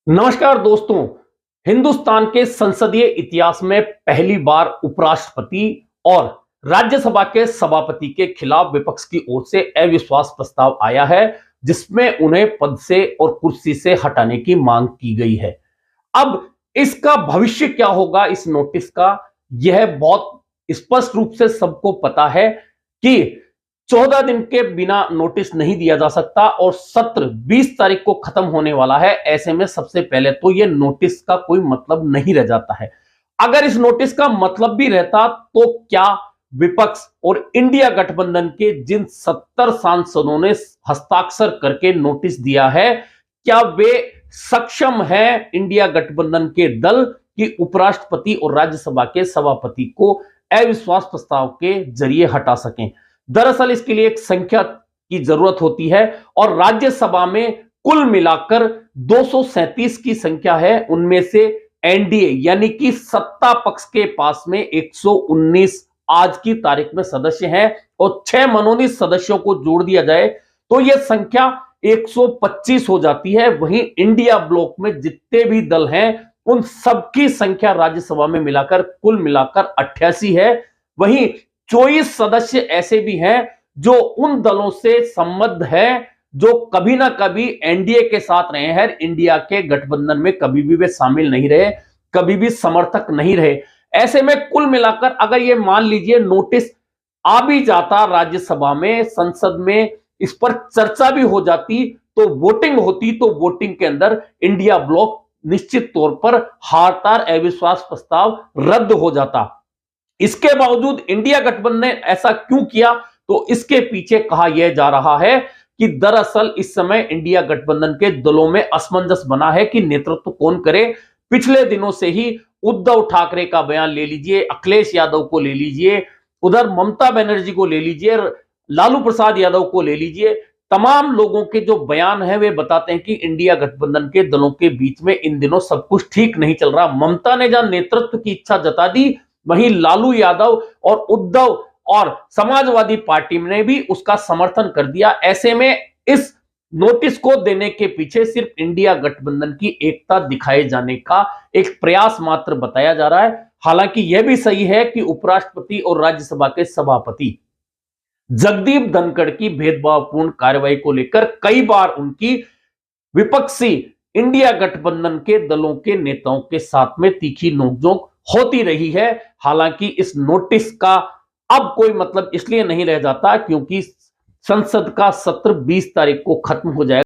नमस्कार दोस्तों। हिंदुस्तान के संसदीय इतिहास में पहली बार उपराष्ट्रपति और राज्यसभा के सभापति के खिलाफ विपक्ष की ओर से अविश्वास प्रस्ताव आया है, जिसमें उन्हें पद से और कुर्सी से हटाने की मांग की गई है। अब इसका भविष्य क्या होगा इस नोटिस का, यह बहुत स्पष्ट रूप से सबको पता है कि 14 दिन के बिना नोटिस नहीं दिया जा सकता और सत्र 20 तारीख को खत्म होने वाला है। ऐसे में सबसे पहले तो यह नोटिस का कोई मतलब नहीं रह जाता है। अगर इस नोटिस का मतलब भी रहता तो क्या विपक्ष और इंडिया गठबंधन के जिन 70 सांसदों ने हस्ताक्षर करके नोटिस दिया है, क्या वे सक्षम हैं इंडिया गठबंधन के दल कि उपराष्ट्रपति और राज्यसभा के सभापति को अविश्वास प्रस्ताव के जरिए हटा सकें? दरअसल इसके लिए एक संख्या की जरूरत होती है और राज्यसभा में कुल मिलाकर 237 की संख्या है। उनमें से एनडीए यानी कि सत्ता पक्ष के पास में 119 आज की तारीख में सदस्य हैं और 6 मनोनीत सदस्यों को जोड़ दिया जाए तो यह संख्या 125 हो जाती है। वहीं इंडिया ब्लॉक में जितने भी दल हैं उन सबकी संख्या राज्यसभा में मिलाकर कुल मिलाकर 88 है। वहीं 24 सदस्य ऐसे भी हैं जो उन दलों से संबद्ध हैं जो कभी ना कभी एनडीए के साथ रहे हैं, इंडिया के गठबंधन में कभी भी वे शामिल नहीं रहे, कभी भी समर्थक नहीं रहे। ऐसे में कुल मिलाकर अगर ये मान लीजिए नोटिस आ भी जाता राज्यसभा में, संसद में इस पर चर्चा भी हो जाती, तो वोटिंग होती, तो वोटिंग के अंदर इंडिया ब्लॉक निश्चित तौर पर हारता, अविश्वास प्रस्ताव रद्द हो जाता। इसके बावजूद इंडिया गठबंधन ने ऐसा क्यों किया, तो इसके पीछे कहा यह जा रहा है कि दरअसल इस समय इंडिया गठबंधन के दलों में असमंजस बना है कि नेतृत्व कौन करे। पिछले दिनों से ही उद्धव ठाकरे का बयान ले लीजिए, अखिलेश यादव को ले लीजिए, उधर ममता बनर्जी को ले लीजिए, लालू प्रसाद यादव को ले लीजिए, तमाम लोगों के जो बयान है वे बताते हैं कि इंडिया गठबंधन के दलों के बीच में इन दिनों सब कुछ ठीक नहीं चल रहा। ममता ने जहां नेतृत्व की इच्छा जता दी, वहीं लालू यादव और उद्धव और समाजवादी पार्टी ने भी उसका समर्थन कर दिया। ऐसे में इस नोटिस को देने के पीछे सिर्फ इंडिया गठबंधन की एकता दिखाए जाने का एक प्रयास मात्र बताया जा रहा है। हालांकि यह भी सही है कि उपराष्ट्रपति और राज्यसभा के सभापति जगदीप धनखड़ की भेदभावपूर्ण कार्रवाई को लेकर कई बार उनकी विपक्षी इंडिया गठबंधन के दलों के नेताओं के साथ में तीखी नोकझोंक होती रही है। हालांकि इस नोटिस का अब कोई मतलब इसलिए नहीं रह जाता क्योंकि संसद का सत्र 20 तारीख को खत्म हो जाएगा।